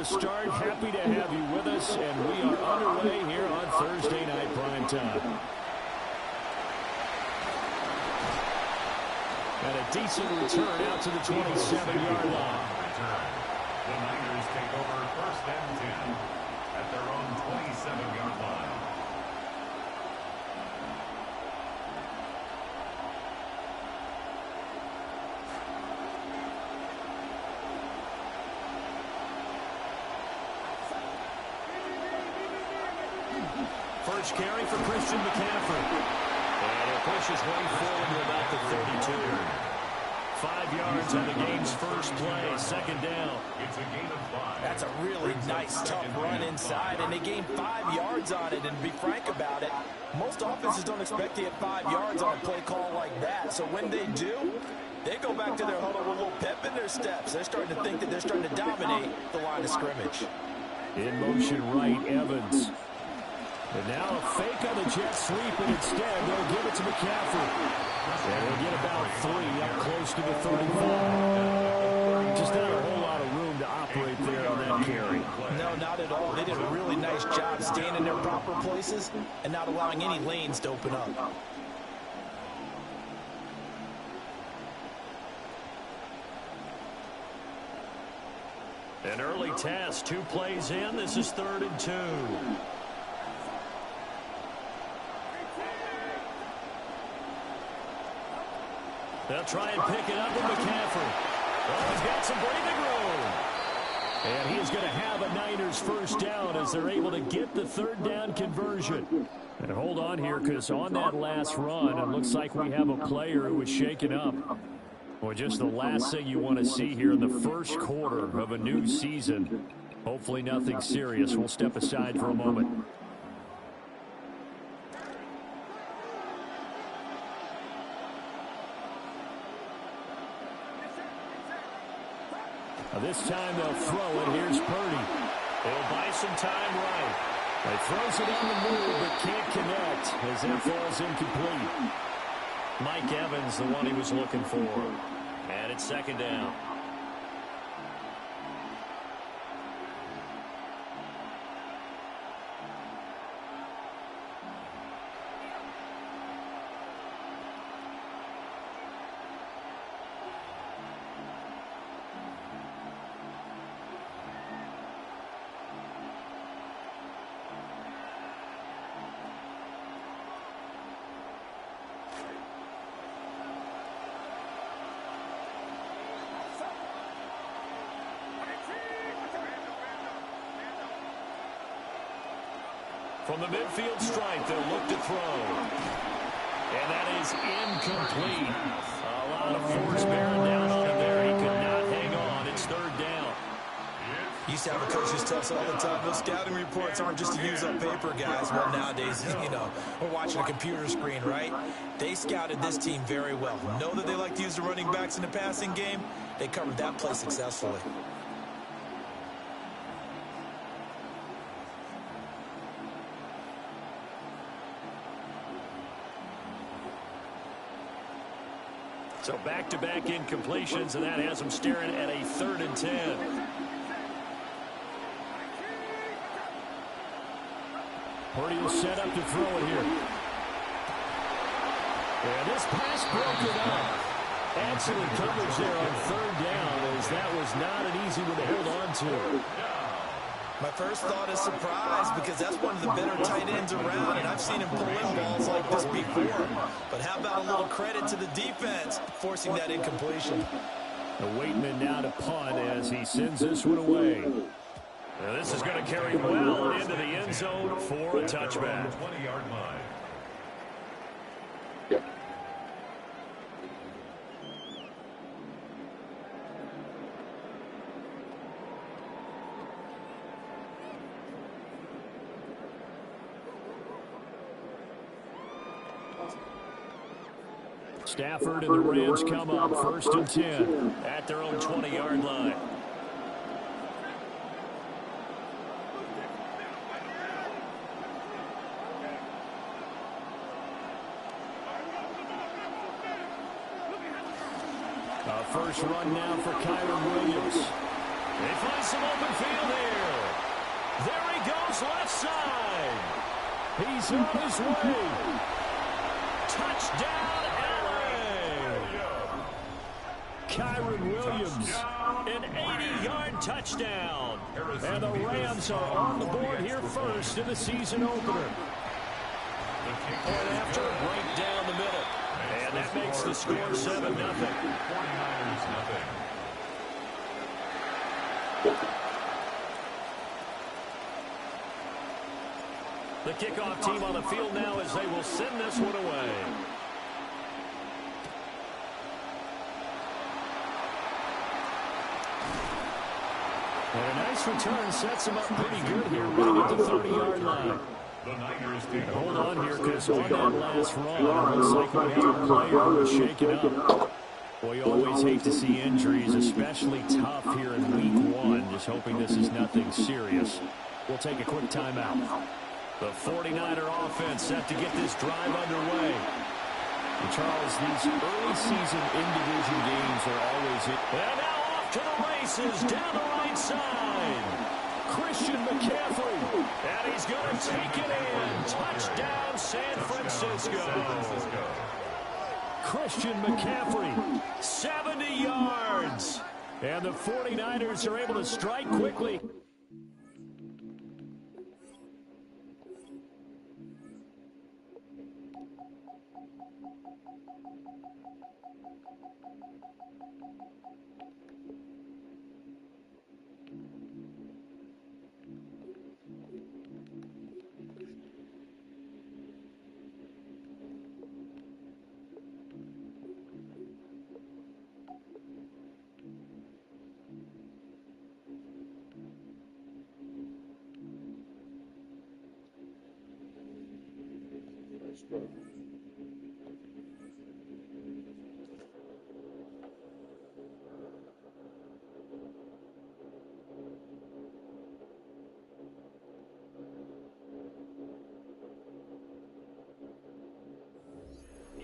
the start. Happy to have you with us, and we are underway here on Thursday Night Primetime. And a decent return out to the 27-yard line. The Niners take over 1st and 10 at their own 27-yard line. First carry for Christian McCaffrey. And he'll push his way forward to about the 32. 5 yards on the game's first play, 2nd down. It's a gain of 5. That's a really nice, tough run inside, and they gained 5 yards on it. And to be frank about it, most offenses don't expect to get 5 yards on a play call like that. So when they do, they go back to their huddle with a little pep in their steps. They're starting to think that they're starting to dominate the line of scrimmage. In motion right, Evans. And now a fake on the jet sweep, and instead they'll give it to McCaffrey. And they'll get about 3 up close to the 35. Just not a whole lot of room to operate there on that carry. No, not at all. They did a really nice job staying in their proper places and not allowing any lanes to open up. An early test, 2 plays in. This is 3rd and 2. They'll try and pick it up with McCaffrey. Oh, he's got some breathing room. And he is going to have a Niners first down as they're able to get the 3rd down conversion. And hold on here, because on that last run, it looks like we have a player who is shaken up. Well, just the last thing you want to see here in the first quarter of a new season. Hopefully nothing serious. We'll step aside for a moment. This time they'll throw it. Here's Purdy. They'll buy some time right. He throws it on the move but can't connect as that falls incomplete. Mike Evans, the one he was looking for. And it's 2nd down. From the midfield stripe, they'll look to throw. And that is incomplete. A lot of force bearing down on him there. He could not hang on. It's 3rd down. Used to have the coaches tell us all the time, those scouting reports aren't just to use on paper, guys. Well, nowadays, you know, we're watching a computer screen, right? They scouted this team very well. Know that they like to use the running backs in the passing game. They covered that play successfully. So back-to-back incompletions, and that has them staring at a 3rd and 10. Purdy will set up to throw it here. And this pass broken up. Excellent coverage there on 3rd down, as that was not an easy one to hold on to. My first thought is surprise, because that's one of the better tight ends around, and I've seen him pull in balls like this before. But how about a little credit to the defense forcing that incompletion? The Waitman now to punt as he sends this one away. Now this is going to carry well into the end zone for a touchback. 20-yard line. Stafford and the Rams come up 1st and 10 at their own 20-yard line. First run now for Kyron Williams. They find some open field here. goes left side. He's on his way. Touchdown, LA. Kyron Williams, an 80-yard touchdown. And the Rams are on the board here first in the season opener. Point after, right down the middle. And that makes the score 7-0. 49ers nothing. The kickoff team on the field now as they will send this one away. And a nice return sets him up pretty good here, right at the 30-yard line. Hold on here, because on that last run, it looks like we have a player who is shaken up. Well, you always hate to see injuries, especially tough here in week 1. Just hoping this is nothing serious. We'll take a quick timeout. The 49er offense set to get this drive underway. And Charles, these early season in-division games are always in. And now off to the races down the right side. Christian McCaffrey. And he's going to take it in. Touchdown, San Francisco. Christian McCaffrey, 70 yards. And the 49ers are able to strike quickly.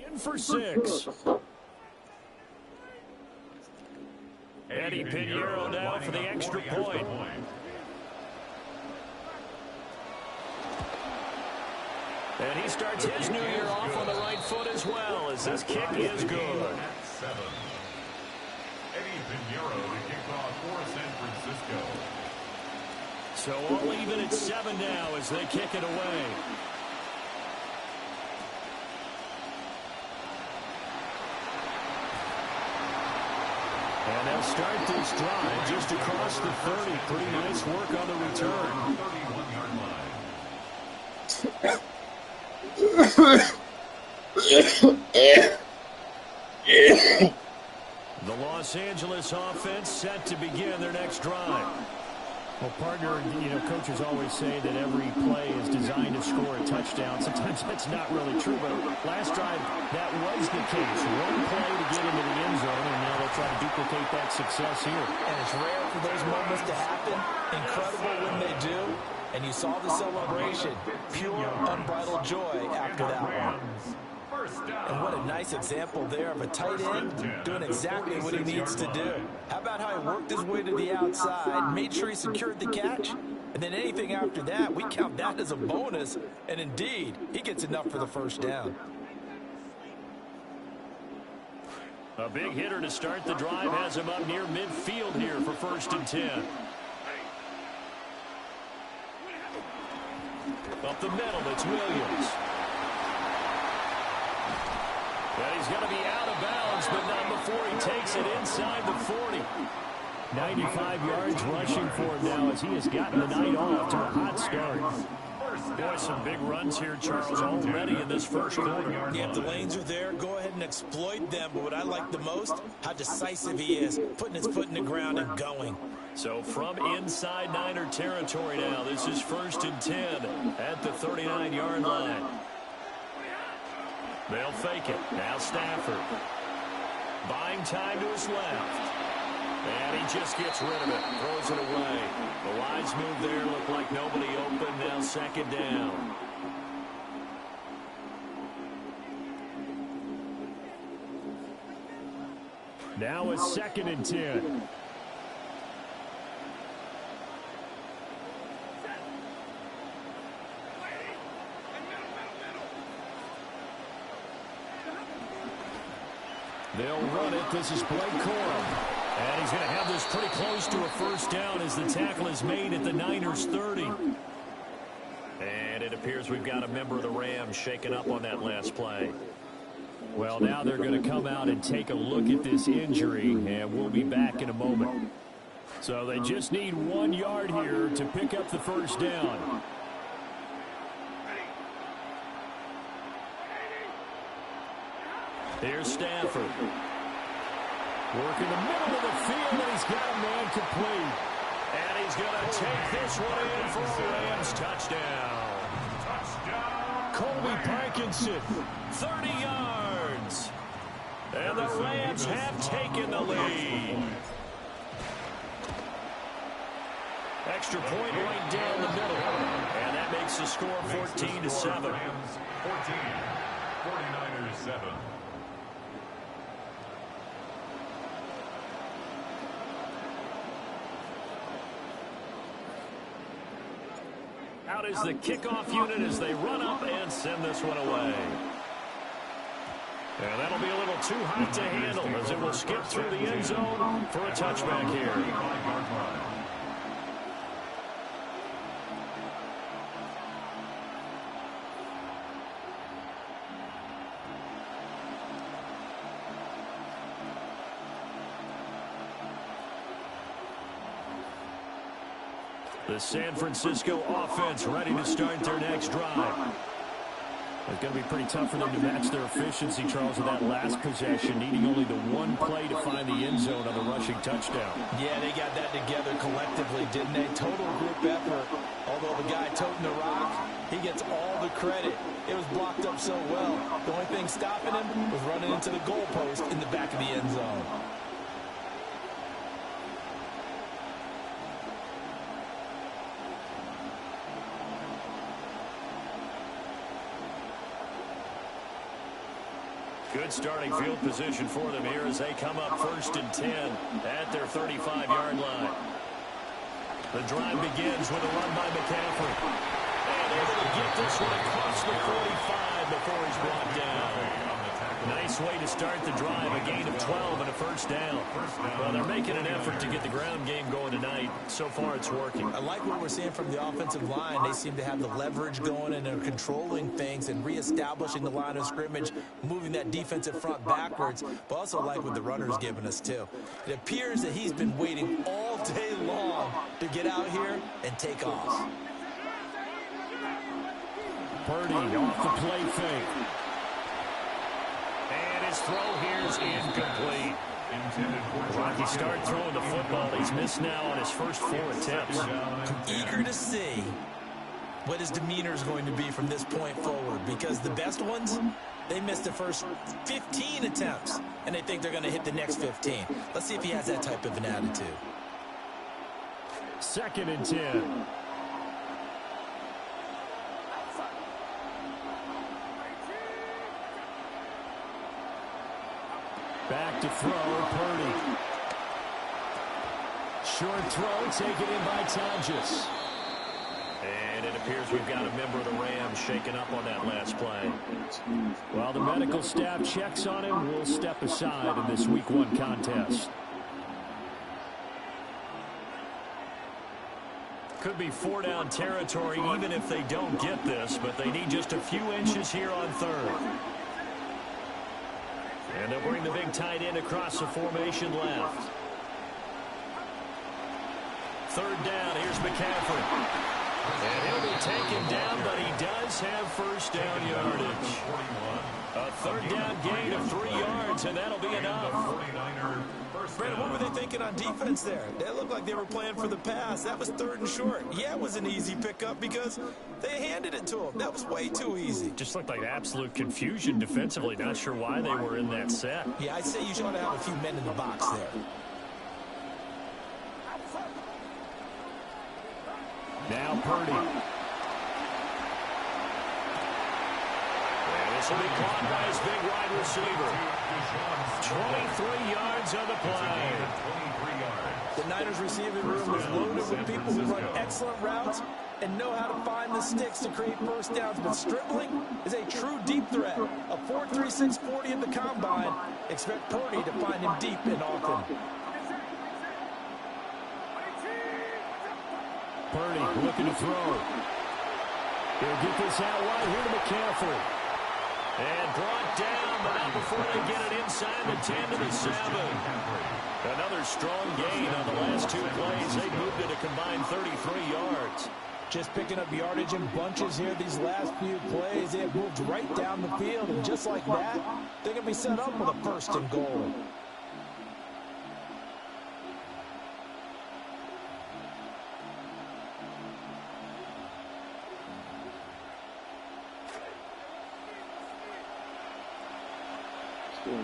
In for 6. Eddie Pinheiro now for the extra point. And he starts his new year off on the right foot as well, as this kick is good. Eddie Pinheiro to kick off for San Francisco. So all even at 7 now as they kick it away. And they'll start this drive just across the 30. Pretty nice work on the return. 31-yard line. The Los Angeles offense set to begin their next drive. Well, partner, coaches always say that every play is designed to score a touchdown. Sometimes that's not really true, but last drive, that was the case. One play to get into the end zone, and now they'll try to duplicate that success here. And it's rare for those moments to happen. Incredible when they do. And you saw the celebration. Pure, unbridled joy after that one. And what a nice example there of a tight end doing exactly what he needs to do. How about how he worked his way to the outside, made sure he secured the catch, and then anything after that, we count that as a bonus. And indeed, he gets enough for the first down. A big hitter to start the drive has him up near midfield here for 1st and 10. Up the middle, it's Williams. And he's going to be out of bounds, but not before he takes it inside the 40. 95 yards rushing for him now as he has gotten the night off to a hot start. Boy, some big runs here, Charles, already in this first quarter. Yeah, if the lanes are there, go ahead and exploit them. But what I like the most, how decisive he is, putting his foot in the ground and going. So from inside Niner territory now, this is 1st and 10 at the 39-yard line. They'll fake it. Now Stafford. Buying time to his left. And he just gets rid of it. Throws it away. The wise move there. Looked like nobody open. Now 2nd down. Now it's 2nd and 10. They'll run it. This is Blake Corum. And he's going to have this pretty close to a first down as the tackle is made at the Niners 30. And it appears we've got a member of the Rams shaken up on that last play. Well, now they're going to come out and take a look at this injury, and we'll be back in a moment. So they just need 1 yard here to pick up the first down. Here's Stafford. Working the middle of the field, and he's got a man complete. And he's going to take this one in for a Rams touchdown. Colby Parkinson, 30 yards. And the Rams have taken the lead. Extra point right down the middle. And that makes the score 14-7. 14, 49ers 7. Out is the kickoff unit as they run up and send this one away. And that'll be a little too hot to handle as it will skip through the end zone for a touchback here. The San Francisco offense ready to start their next drive. It's going to be pretty tough for them to match their efficiency, Charles, with that last possession, needing only the one play to find the end zone on the rushing touchdown. Yeah, they got that together collectively, didn't they? Total group effort. Although the guy toting the rock, he gets all the credit. It was blocked up so well. The only thing stopping him was running into the goalpost in the back of the end zone. Good starting field position for them here as they come up 1st and 10 at their 35-yard line. The drive begins with a run by McCaffrey. And able to get this one across the 45 before he's brought down. Nice way to start the drive, a gain of 12 and a first down. Well, they're making an effort to get the ground game going tonight. So far, it's working. I like what we're seeing from the offensive line. They seem to have the leverage going, and they're controlling things and reestablishing the line of scrimmage, moving that defensive front backwards, but also like what the runner's giving us, too. It appears that he's been waiting all day long to get out here and take off. Purdy off the play fake. And his throw here is incomplete. Rocky start throwing the football. He's missed now on his first 4 attempts. I'm eager to see what his demeanor is going to be from this point forward, because the best ones, they missed the first 15 attempts, and they think they're going to hit the next 15. Let's see if he has that type of an attitude. 2nd and 10. Back to throw, Purdy. Short throw taken in by Tonjes. And it appears we've got a member of the Rams shaken up on that last play. While the medical staff checks on him, we'll step aside in this Week 1 contest. Could be 4-down territory even if they don't get this, but they need just a few inches here on 3rd. And they'll bring the big tight end across the formation left. 3rd down, here's McCaffrey. And he'll be taken down, but he does have first down yardage. A 3rd down gain of 3 yards, and that'll be enough. Brandon, what were they thinking on defense there? They looked like they were playing for the pass. That was 3rd and short. Yeah, it was an easy pickup because they handed it to him. That was way too easy. Just looked like absolute confusion defensively. Not sure why they were in that set. Yeah, I'd say you should have a few men in the box there. Now Purdy. And this will be caught by his big wide receiver. 23 yards on the play. The Niners receiving room is loaded with people who run excellent routes, and know how to find the sticks to create first downs. But Stribling is a true deep threat. A 4.36 40 at the combine. Expect Purdy to find him deep and often. Purdy looking to throw. He'll get this out wide here to McCaffrey. And brought down, but not before they get it inside the 10 to the 7. Another strong gain on the last 2 plays. They moved it a combined 33 yards. Just picking up yardage in bunches here these last few plays. They have moved right down the field, and just like that, they're going to be set up with a 1st and goal.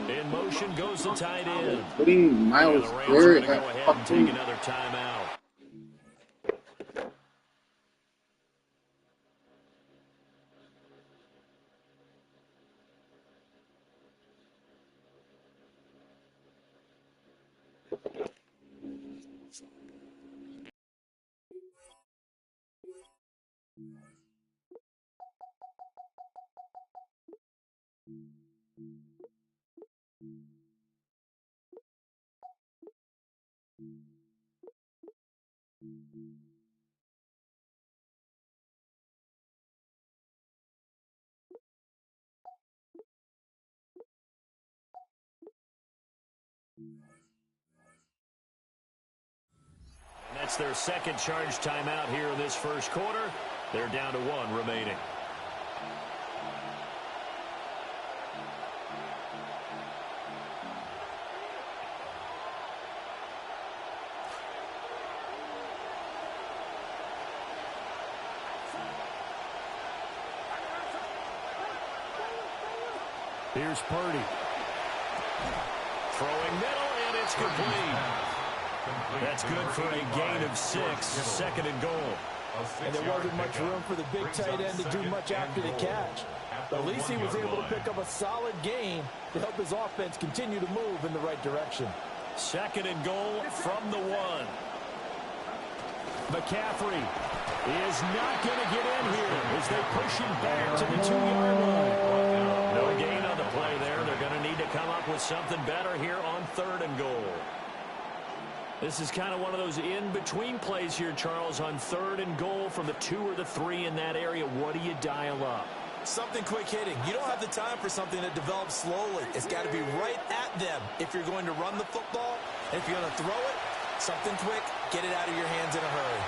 In motion goes the tight end. Putting Miles the Rams where are going to go ahead and take another timeout. And that's their second charge timeout here in this first quarter. They're down to 1 remaining. Here's Purdy. Throwing middle, and it's complete. That's good for a gain of 6, 2nd and goal. And there wasn't much room for the big tight end to do much after the catch. But at least he was able to pick up a solid gain to help his offense continue to move in the right direction. 2nd and goal from the 1. McCaffrey is not going to get in here as they push him back to the 2-yard line. No gain on the play there. They're going to need to come up with something better here on 3rd and goal. This is kind of one of those in-between plays here, Charles, on 3rd and goal from the 2 or the 3 in that area. What do you dial up? Something quick hitting. You don't have the time for something that develops slowly. It's got to be right at them if you're going to run the football. And if you're going to throw it, something quick, get it out of your hands in a hurry.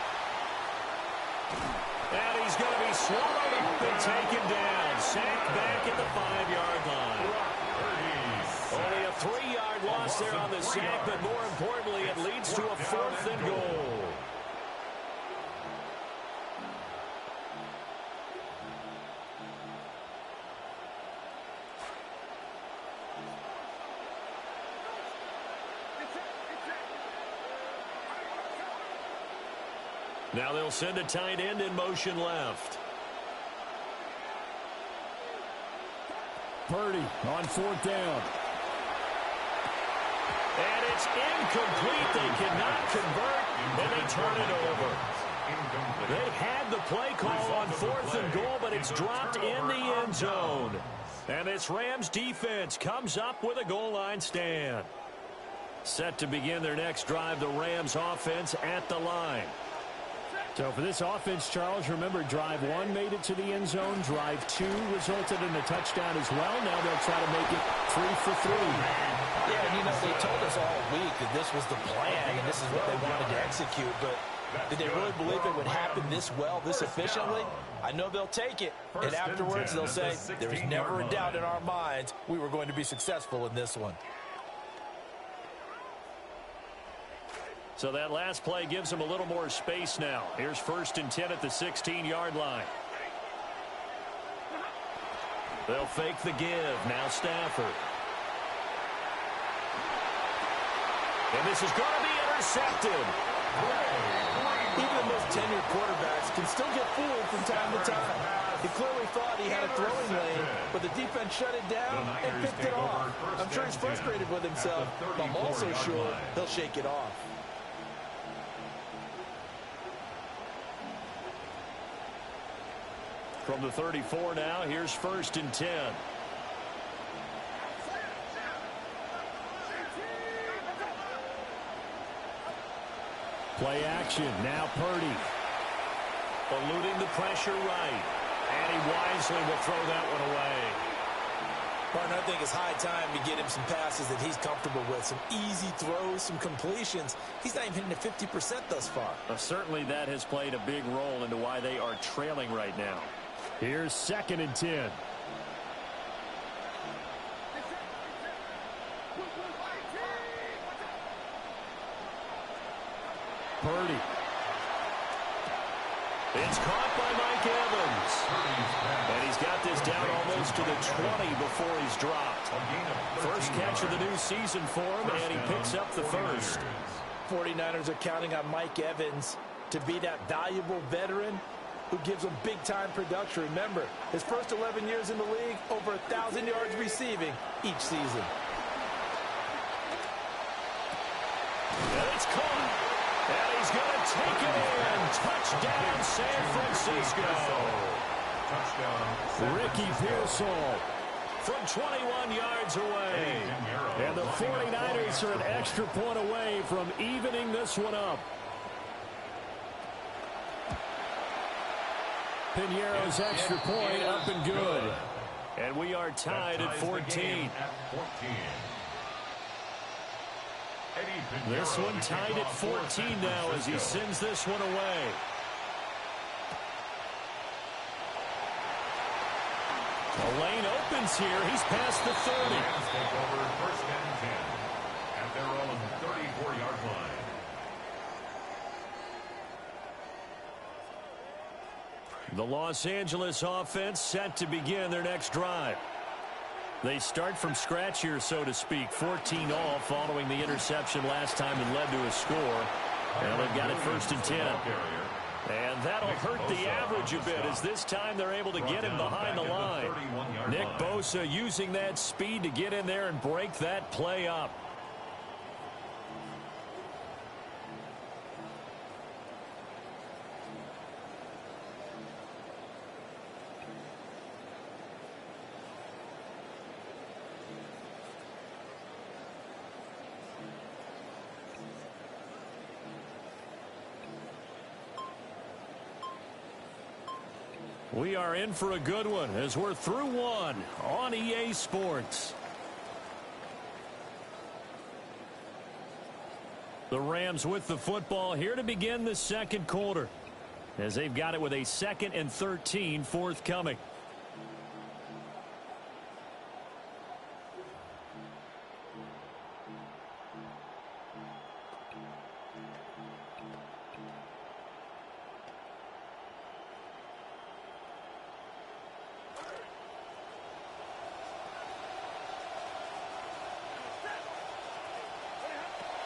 And he's going to be swallowed up and taken down. Sacked back at the 5-yard line. Only a 3-yard loss there on the sack, but more importantly, it leads to a 4th and goal. Now they'll send a tight end in motion left. Purdy on 4th down. And it's incomplete. They cannot convert, and they turn it over. They had the play call on 4th and goal, but it's dropped in the end zone. And this Rams defense comes up with a goal line stand. Set to begin their next drive, the Rams offense at the line. So for this offense, Charles, remember, drive 1 made it to the end zone. Drive 2 resulted in a touchdown as well. Now they'll try to make it 3 for 3. Yeah, and you know, they told us all week that this was the plan and this is what they wanted to execute. But did they really believe it would happen this well, this efficiently? I know they'll take it. And afterwards, they'll say, there's never a doubt in our minds we were going to be successful in this one. So that last play gives them a little more space now. Here's 1st and 10 at the 16-yard line. They'll fake the give. Now Stafford. And this is going to be intercepted. Even the most tenured quarterbacks can still get fooled from time to time. He clearly thought he had a throwing lane, but the defense shut it down and picked it off. I'm sure he's frustrated with himself, but I'm also sure he'll shake it off. From the 34 now, here's 1st and 10. Play action. Now Purdy. Eluding the pressure right. And he wisely will throw that one away. Partner, I think it's high time to get him some passes that he's comfortable with. Some easy throws, some completions. He's not even hitting at 50% thus far. Certainly that has played a big role into why they are trailing right now. Here's 2nd and 10. Purdy. It's caught by Mike Evans. And he's got this down almost to the 20 before he's dropped. First catch of the new season for him, and he picks up the first. 49ers are counting on Mike Evans to be that valuable veteran who gives them big-time production. Remember, his first 11 years in the league, over 1,000 yards receiving each season. And it's caught. And he's going to take it in. Touchdown, San Francisco. Ricky Pearsall from 21 yards away. And the 49ers are an extra point away from evening this one up. Piñeiro's extra point up and good. And we are tied at 14. This one tied at 14 now as he sends this one away. The lane opens here. He's past the 30. Take over 1st and 10 at their own 34-yard line. The Los Angeles offense set to begin their next drive. They start from scratch here, so to speak. 14 all following the interception last time and led to a score. And they've got it 1st and 10. And that'll hurt the average a bit as this time they're able to get him behind the line. Nick Bosa using that speed to get in there and break that play up. We are in for a good one as we're through one on EA Sports. The Rams with the football here to begin the second quarter as they've got it with a 2nd and 13 forthcoming.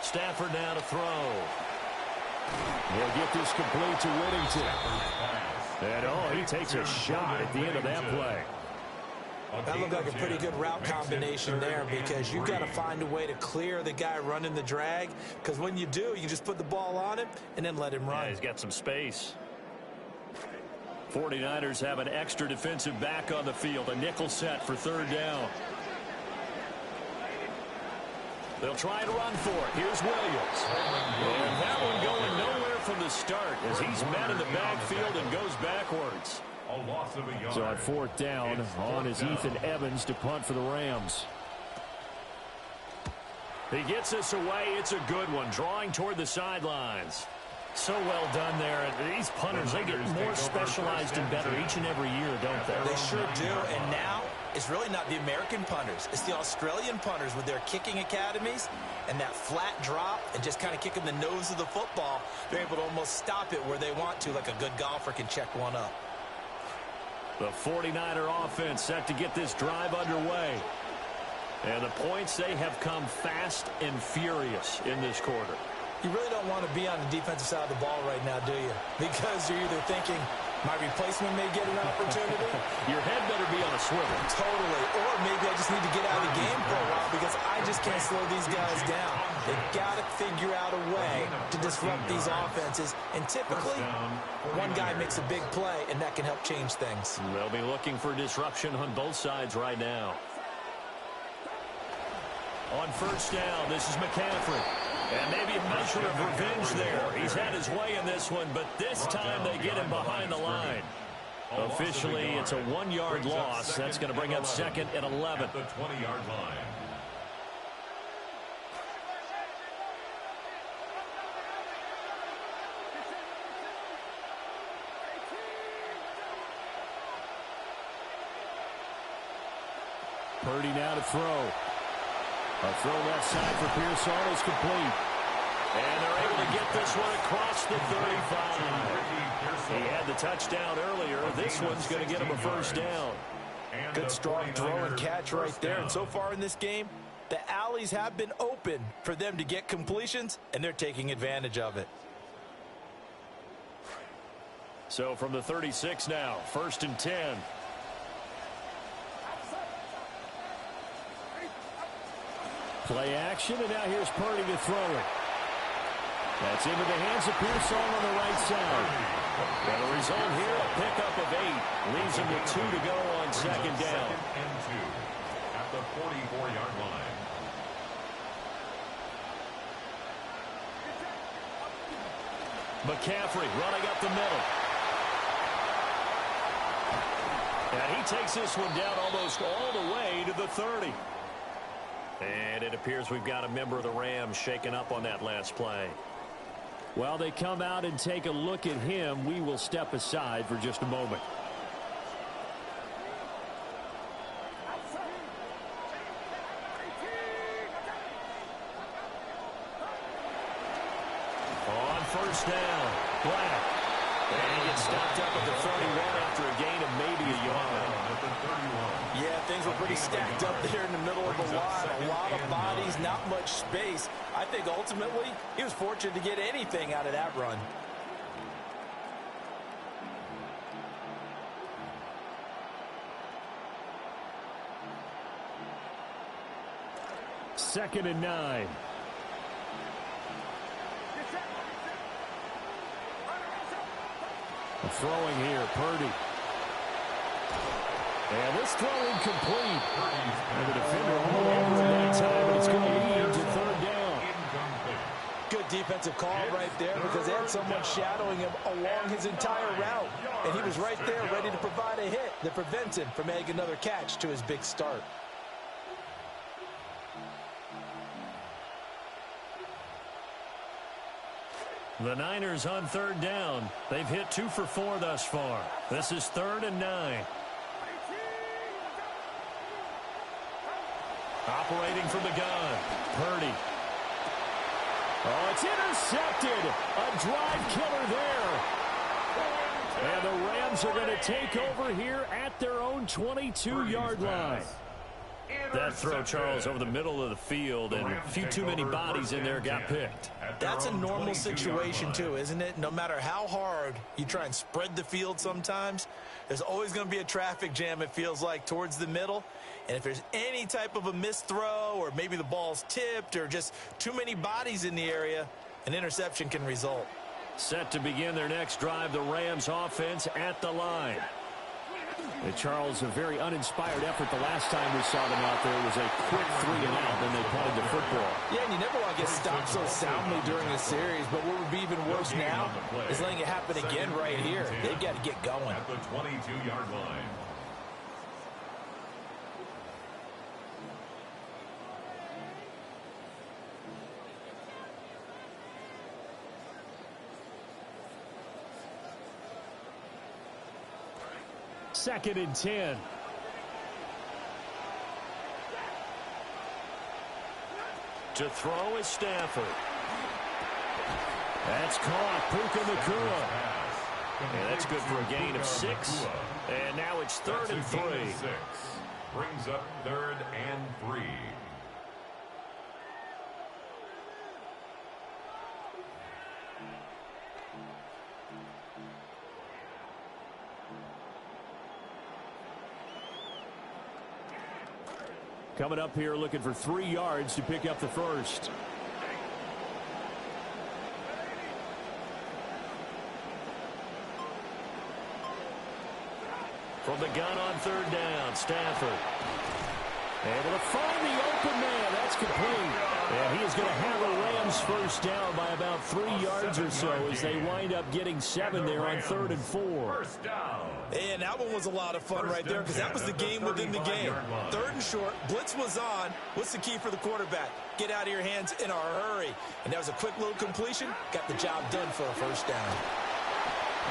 Stafford now to throw. He'll get this complete to Whittington. And he takes a shot at the end of that play. That looked like a pretty good route combination there because you've got to find a way to clear the guy running the drag, because when you do, you just put the ball on him and then let him run. Yeah, he's got some space. 49ers have an extra defensive back on the field, a nickel set for 3rd down. They'll try to run for it. Here's Williams. And that one going nowhere from the start as he's met in the backfield and goes backwards. So on 4th down, on is Ethan Evans to punt for the Rams. He gets us away. It's a good one, drawing toward the sidelines. So well done there. And these punters, they get more specialized and better each and every year, don't they? They sure do. And now it's really not the American punters. It's the Australian punters with their kicking academies and that flat drop and just kind of kicking the nose of the football. They're able to almost stop it where they want to, like a good golfer can check one up. The 49er offense set to get this drive underway. And the points, they have come fast and furious in this quarter. You really don't want to be on the defensive side of the ball right now, do you? Because you're either thinking, My replacement may get an opportunity. Your head better be on a swivel. Totally. Or maybe I just need to get out of the game for a while because I just can't slow these guys down. They've got to figure out a way to disrupt these offenses. And typically, one guy makes a big play, and that can help change things. They'll be looking for disruption on both sides right now. On first down, this is McCaffrey. And maybe a measure of revenge there. He's had his way in this one, but this time they get him behind the line. Officially, it's a 1-yard loss. That's going to bring up 2nd and 11. At the 20-yard line. Purdy now to throw. A throw left side for Pearsall is complete. And they're able to get this one across the 35. He had the touchdown earlier. This one's going to get him a first down. Good strong throw and catch right there. And so far in this game, the alleys have been open for them to get completions, and they're taking advantage of it. So from the 36 now, 1st and 10. Play action, and now here's Purdy to throw it. That's into the hands of Pearsall on the right side. And the result here, a pickup of 8. Leaves him with 2 to go on 2nd down. And 2 at the 44-yard line. McCaffrey running up the middle. And he takes this one down almost all the way to the 30. And it appears we've got a member of the Rams shaken up on that last play. While they come out and take a look at him, we will step aside for just a moment. On first down, Black. And he gets stopped up at the 31 after a gain of maybe a yard. Yeah, things were pretty stacked up there in the middle of the line. A lot of bodies, not much space. I think ultimately he was fortunate to get anything out of that run. Second and 9. Throwing here, Purdy. And this throw incomplete. And the defender all over that time, and it's going to lead to 3rd down. Good defensive call right there because they had someone shadowing him along his entire route. And he was right there ready to provide a hit that prevents him from making another catch to his big start. The Niners on 3rd down. They've hit 2 for 4 thus far. This is 3rd and 9. Operating from the gun, Purdy. Oh, it's intercepted. A drive killer there. And the Rams are going to take over here at their own 22-yard line. That throw, Charles, over the middle of the field, and a few too many bodies in there got picked. That's a normal situation, too, isn't it? No matter how hard you try and spread the field sometimes, there's always going to be a traffic jam, it feels like, towards the middle. And if there's any type of a missed throw or maybe the ball's tipped or just too many bodies in the area, an interception can result. Set to begin their next drive, the Rams offense at the line. And Charles, a very uninspired effort the last time we saw them out there. It was a quick 3-and-out, then they punted the football. Yeah, and you never want to get stopped so soundly during a series, but what would be even worse now is letting it happen again right here. They've got to get going. At the 22-yard line. Second and 10. To throw is Stafford. That's caught. Puka Nacua. And that's good for a gain of 6. And now it's 3rd and 3. Brings up 3rd and 3. Coming up here looking for 3 yards to pick up the first. From the gun on 3rd down, Stafford. Able to find the open man. That's complete. And he is going to have a Rams first down by about 3 yards or so as they wind up getting 7 there on 3rd and 4. And that one was a lot of fun right there because that was the game within the game. 3rd and short, blitz was on. What's the key for the quarterback? Get out of your hands in a hurry. And that was a quick little completion. Got the job done for a first down.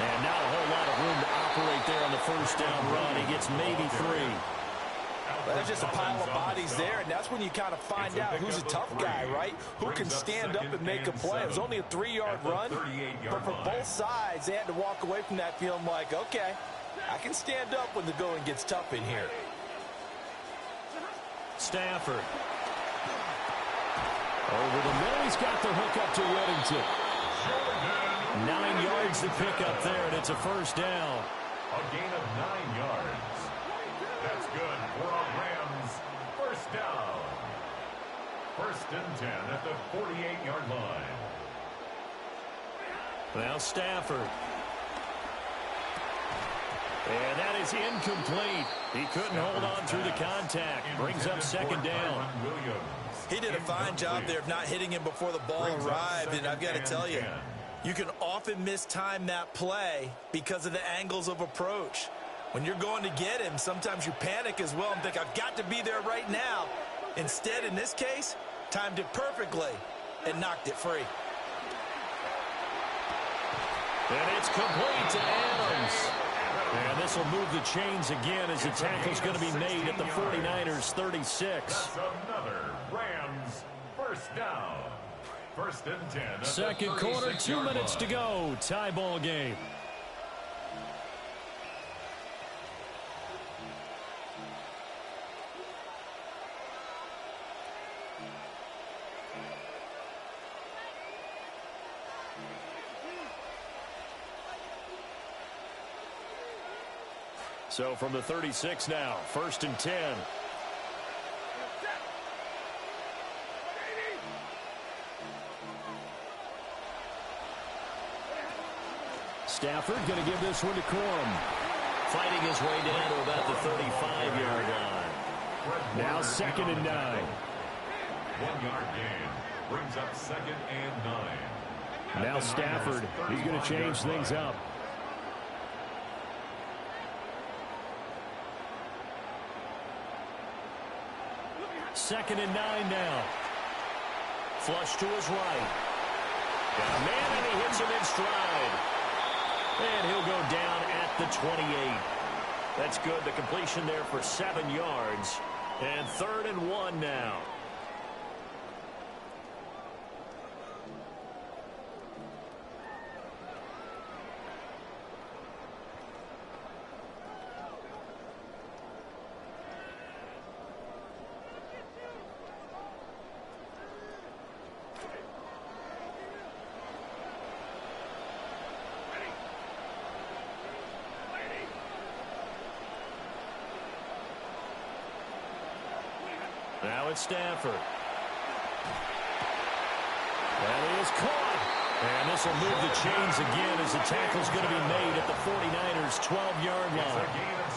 And not a whole lot of room to operate there on the first down run. He gets maybe 3. Well, there's just a pile of bodies there, and that's when you kind of find out who's a tough guy, right? Who can stand up and make a play. It was only a 3-yard run, but for both sides, they had to walk away from that feeling like, okay, I can stand up when the going gets tough in here. Stafford. Over the middle, he's got the hook up to Whittington. 9 yards to pick up there, and it's a first down. A gain of 9 yards. That's good for a Rams first down. 1st and 10 at the 48-yard line. Now Stafford. And that is incomplete. He couldn't hold on through the contact. Brings up 2nd down. He did a fine job there of not hitting him before the ball arrived, and I've got to tell you, you can often mistime that play because of the angles of approach. When you're going to get him, sometimes you panic as well and think, I've got to be there right now. Instead, in this case, timed it perfectly and knocked it free. And it's complete to Adams. And this will move the chains again as the tackle's going to be made at the 49ers 36. That's another Rams first down. 1st and 10. 2nd quarter, 2 minutes to go. Tie ball game. So from the 36 now, 1st and 10. Stafford going to give this one to Corum. Fighting his way down to about the 35-yard line. Now 2nd and 9. 1-yard gain. Brings up 2nd and 9. Now Stafford, he's going to change things up. Second and 9 now. Flush to his right. Got a man, and he hits him in stride. And he'll go down at the 28. That's good. The completion there for 7 yards. And 3rd and 1 now. Now it's Stafford. And he is caught. And this will move the chains again as the tackle's going to be made at the 49ers' 12-yard line.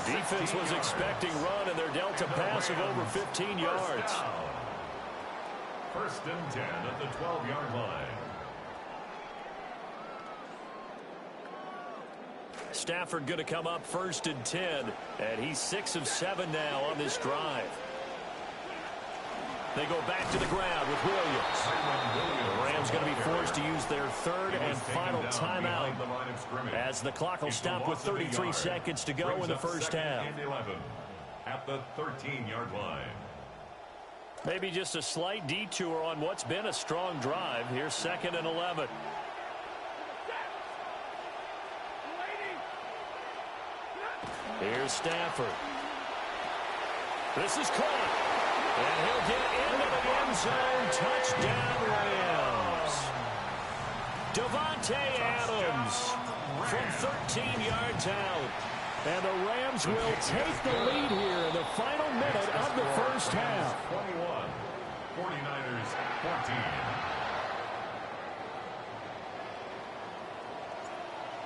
Defense was expecting run, and they're dealt a pass of over 15 yards. 1st and 10 at the 12-yard line. Stafford going to come up 1st and 10, and he's 6 of 7 now on this drive. They go back to the ground with Williams. The Rams going to be forced to use their 3rd and final timeout as the clock will stop with 33 seconds to go in the first half. At the 13-yard line. Maybe just a slight detour on what's been a strong drive. Here's 2nd and 11. Here's Stafford. This is caught. And he'll get into the end zone. Touchdown, Rams. Davante Adams from 13 yards out. And the Rams will take the lead here in the final minute of the first half. 21, 49ers 14.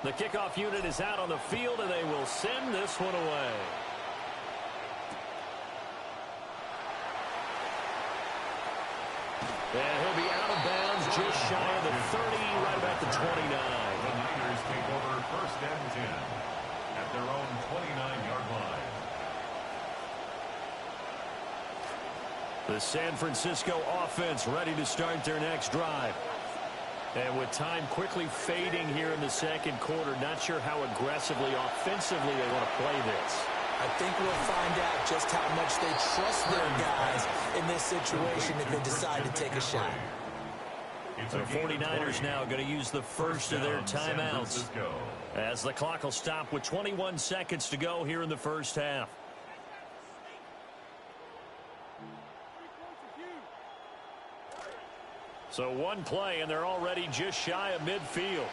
The kickoff unit is out on the field, and they will send this one away. And he'll be out of bounds just shy of the 30, right about the 29. The Niners take over first and 10 at their own 29-yard line. The San Francisco offense ready to start their next drive. And with time quickly fading here in the second quarter, not sure how aggressively, offensively they want to play this. I think we'll find out just how much they trust their guys in this situation if they decide to take a shot. The 49ers now going to use the first of their timeouts as the clock will stop with 21 seconds to go here in the first half. So one play, and they're already just shy of midfield.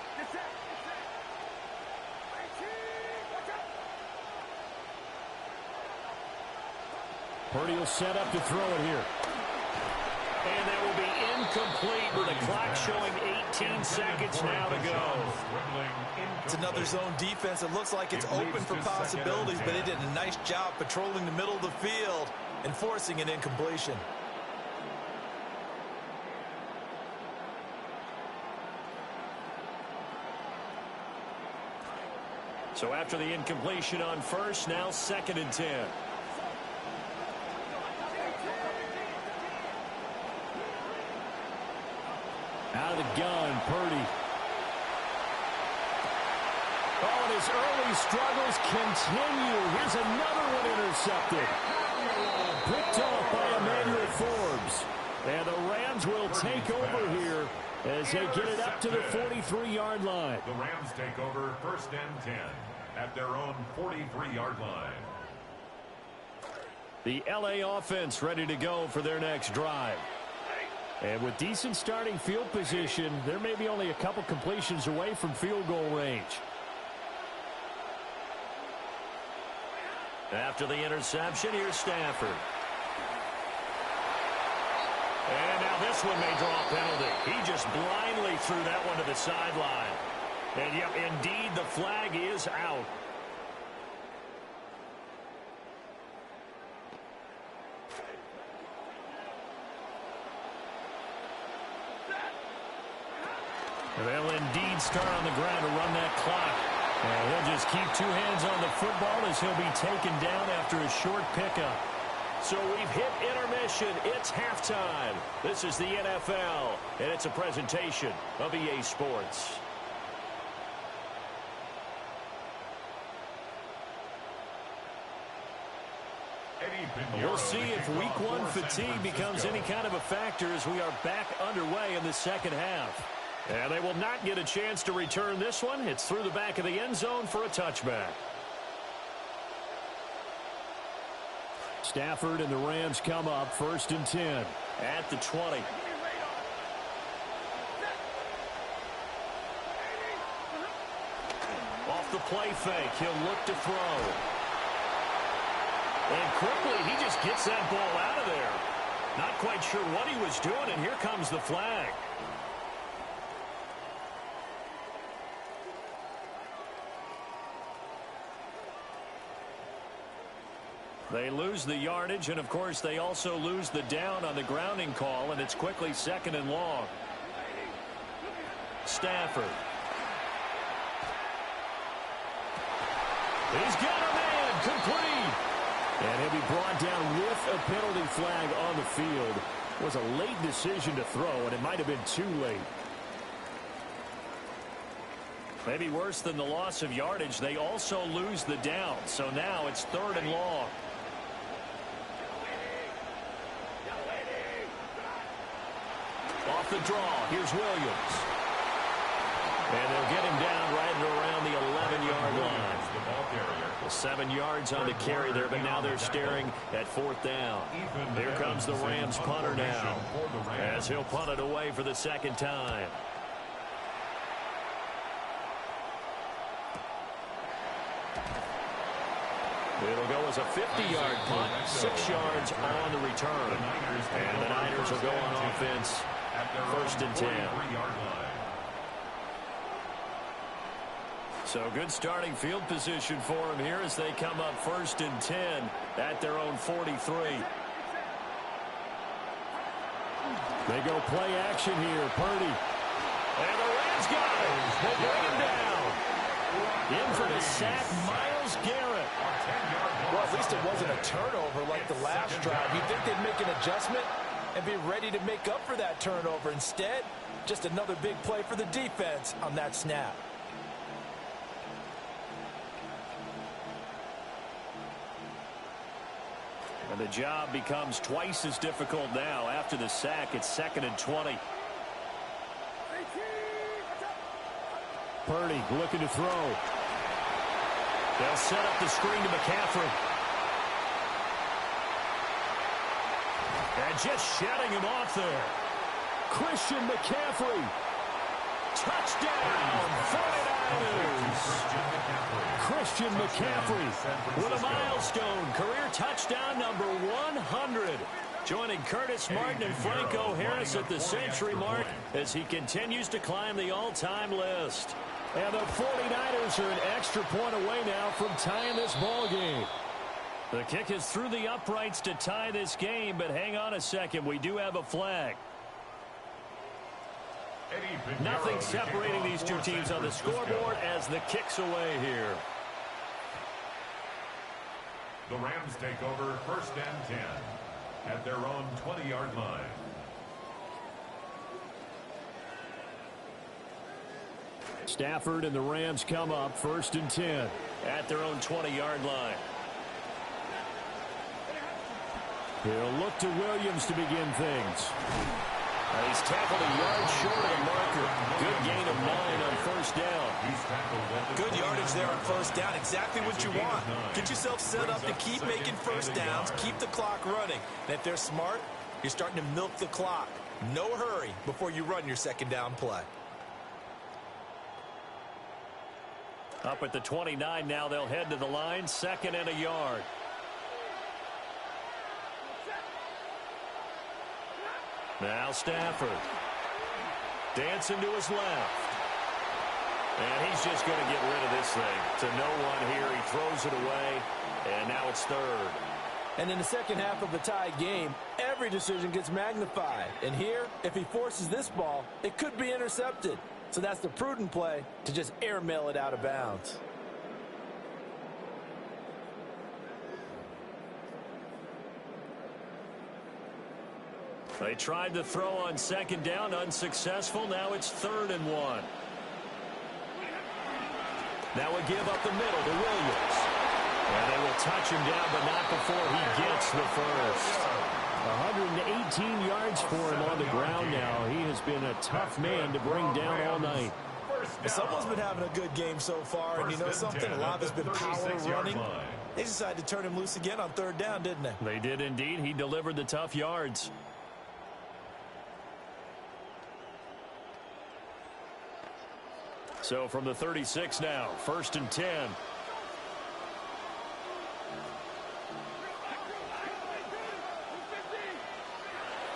Purdy will set up to throw it here. And that will be incomplete with the clock showing 18 seconds now to go. It's another zone defense. It looks like it's open for possibilities, but it did a nice job patrolling the middle of the field and forcing an incompletion. So after the incompletion on first, now second and 10. Out of the gun, Purdy. Oh, and his early struggles continue. Here's another one intercepted. Picked off by Emmanuel Forbes. And the Rams will take over here as they get it up to the 43-yard line. The Rams take over first and 10 at their own 43-yard line. The LA offense ready to go for their next drive. And with decent starting field position, they're maybe only a couple completions away from field goal range. After the interception, here's Stafford. And now this one may draw a penalty. He just blindly threw that one to the sideline. And yep, indeed, the flag is out. And they'll indeed start on the ground to run that clock. And he'll just keep two hands on the football as he'll be taken down after a short pickup. So we've hit intermission. It's halftime. This is the NFL, and it's a presentation of EA Sports. We'll see if week one fatigue becomes any kind of a factor as we are back underway in the second half. And they will not get a chance to return this one. It's through the back of the end zone for a touchback. Stafford and the Rams come up first and 10 at the 20. Off the play fake, he'll look to throw. And quickly, he just gets that ball out of there. Not quite sure what he was doing, and here comes the flag. They lose the yardage, and of course they also lose the down on the grounding call, and it's quickly second and long. Stafford. He's got a man, complete. And he'll be brought down with a penalty flag on the field. It was a late decision to throw, and it might have been too late. Maybe worse than the loss of yardage, they also lose the down. So now it's third and long. Off the draw, here's Williams. And they'll get him down right around the 11-yard line. 7 yards on the carry there, but now they're staring at fourth down. Here comes the Rams punter now, as he'll punt it away for the second time. It'll go as a 50-yard punt, 6 yards on the return. And the Niners will go on offense, first and 10. So good starting field position for them here as they come up first and 10 at their own 43. They go play action here. Purdy. And the Rams got it. They bring him down. In for the sack, Myles Garrett. Well, at least it wasn't a turnover like the last drive. You'd think they'd make an adjustment and be ready to make up for that turnover. Instead, just another big play for the defense on that snap. And the job becomes twice as difficult now. After the sack, it's 2nd and 20. Purdy looking to throw. They'll set up the screen to McCaffrey. And just shutting him off there. Christian McCaffrey. Touchdown, 49ers. Christian McCaffrey with a milestone career touchdown number 100. Joining Curtis Martin and Franco Harris at the century mark as he continues to climb the all-time list. And the 49ers are an extra point away now from tying this ball game. The kick is through the uprights to tie this game, but hang on a second. We do have a flag. Nothing separating these two teams on the scoreboard as the kick's away here. The Rams take over first and 10 at their own 20-yard line. Stafford and the Rams come up first and 10 at their own 20-yard line. He'll look to Williams to begin things. He's tackled a yard short of the marker. Good gain of 9 on first down. Good yardage there on first down. Exactly what you want. Get yourself set up to keep making first downs, keep the clock running. And if they're smart, you're starting to milk the clock. No hurry before you run your second down play. Up at the 29 now, they'll head to the line, 2nd and a yard. Now Stafford. Dancing to his left. And he's just going to get rid of this thing. To no one here. He throws it away. And now it's 3rd. And in the second half of a tied game, every decision gets magnified. And here, if he forces this ball, it could be intercepted. So that's the prudent play to just airmail it out of bounds. They tried to throw on second down, unsuccessful. Now it's 3rd and 1. Now a give up the middle to Williams. And they will touch him down, but not before he gets the first. 118 yards for him on the ground now. He has been a tough man to bring down all night. Someone's been having a good game so far, and you know something? A lot has been power running. They decided to turn him loose again on 3rd down, didn't they? They did indeed. He delivered the tough yards. So from the 36 now, 1st and 10.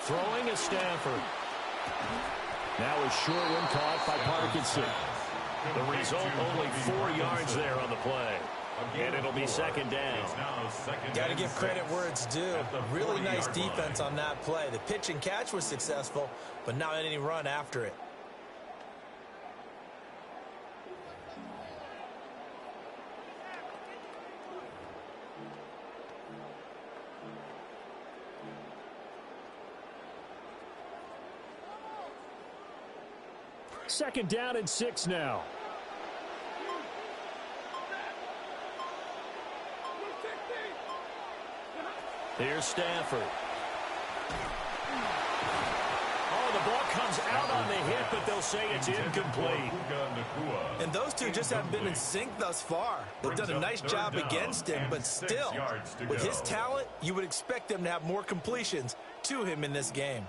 Throwing is Stafford. Now a short one caught by Parkinson. The result, only 4 yards there on the play. And it'll be 2nd down. Got to give credit where it's due. Really nice defense on that play. The pitch and catch was successful, but not any run after it. Second down and 6 now. Here's Stafford. Oh, the ball comes out on the hit, but they'll say it's incomplete. And those two just haven't been in sync thus far. They've done a nice job against him, but still, with his talent, you would expect them to have more completions to him in this game.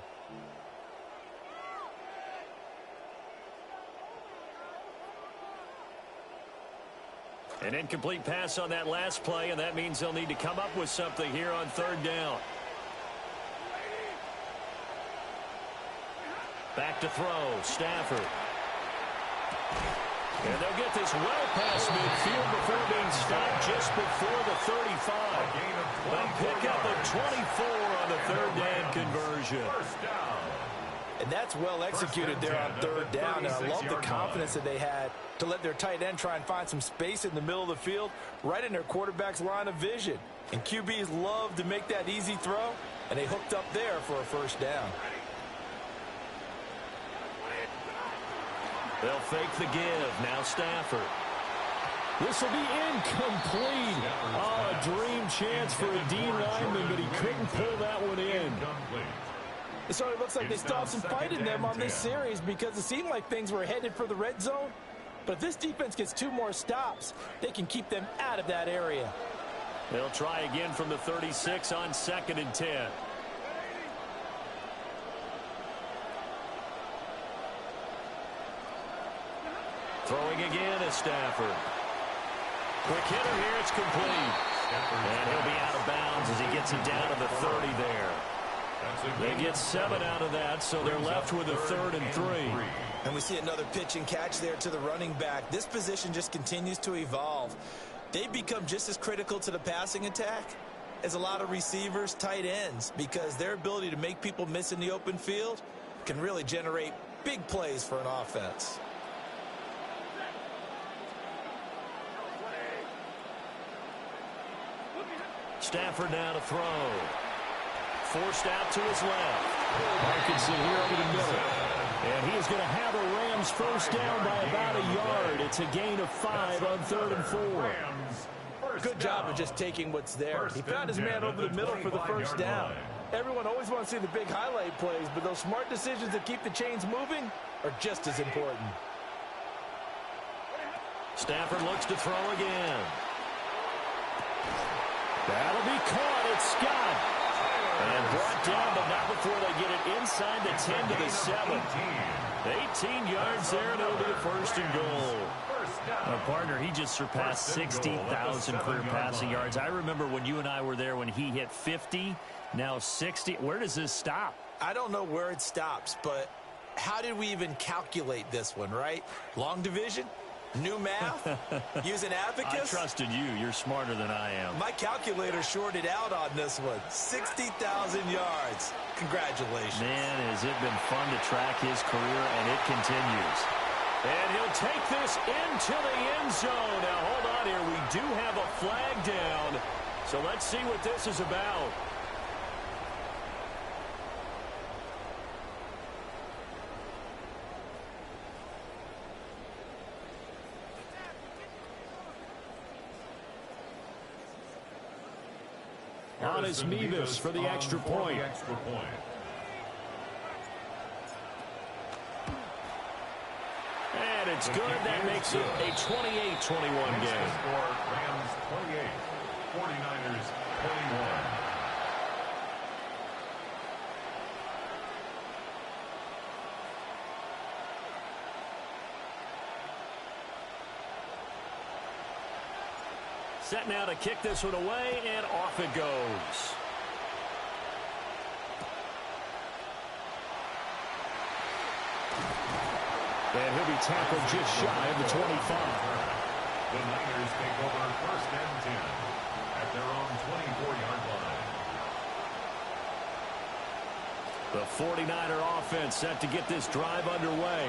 An incomplete pass on that last play, and that means they'll need to come up with something here on third down. Back to throw, Stafford. And they'll get this well past midfield before being stopped just before the 35. They'll pick up a 24 on the third down conversion. And that's well executed there on third down. And I love the confidence that they had to let their tight end try and find some space in the middle of the field, right in their quarterback's line of vision. And QBs love to make that easy throw, and they hooked up there for a first down. They'll fake the give. Now Stafford. This will be incomplete. Oh, a dream chance for a D lineman, but he couldn't pull that one in. It sort of looks like they stopped some fight in them on this series because it seemed like things were headed for the red zone. But if this defense gets 2 more stops, they can keep them out of that area. They'll try again from the 36 on 2nd and 10. Throwing again is Stafford. Quick hitter here, it's complete. And he'll be out of bounds as he gets it down to the 30 there. They get 7 out of that, so they're left with a 3rd and 3. And we see another pitch and catch there to the running back. This position just continues to evolve. They've become just as critical to the passing attack as a lot of receivers, tight ends, because their ability to make people miss in the open field can really generate big plays for an offense. Stafford now to throw. Forced out to his left. Parkinson here over the middle. And he is going to have a Rams first down by about a yard. It's a gain of 5 on 3rd and 4. Good job of just taking what's there. He found his man over the middle for the first down. Everyone always wants to see the big highlight plays, but those smart decisions that keep the chains moving are just as important. Stafford looks to throw again. That'll be caught. It's Scott. And brought down, but not before they get it inside the 10 to the 7. 18 yards there, and it'll be a 1st and goal. Our partner, he just surpassed 60,000 career passing yards. I remember when you and I were there when he hit 50, now 60. Where does this stop? I don't know where it stops, but how did we even calculate this one, right? Long division? New math? Use an abacus? I trusted you. You're smarter than I am. My calculator shorted out on this one. 60,000 yards. Congratulations. Man, has it been fun to track his career, and it continues. And he'll take this into the end zone. Now, hold on here. We do have a flag down. So let's see what this is about. On is Mevis for the extra point. And it's good. That makes it a 28-21 game. Rams 28, 49ers 21. Set now to kick this one away, and off it goes. And he'll be tackled just shy of the 25. The Niners take over 1st and 10 at their own 24-yard line. The 49er offense set to get this drive underway.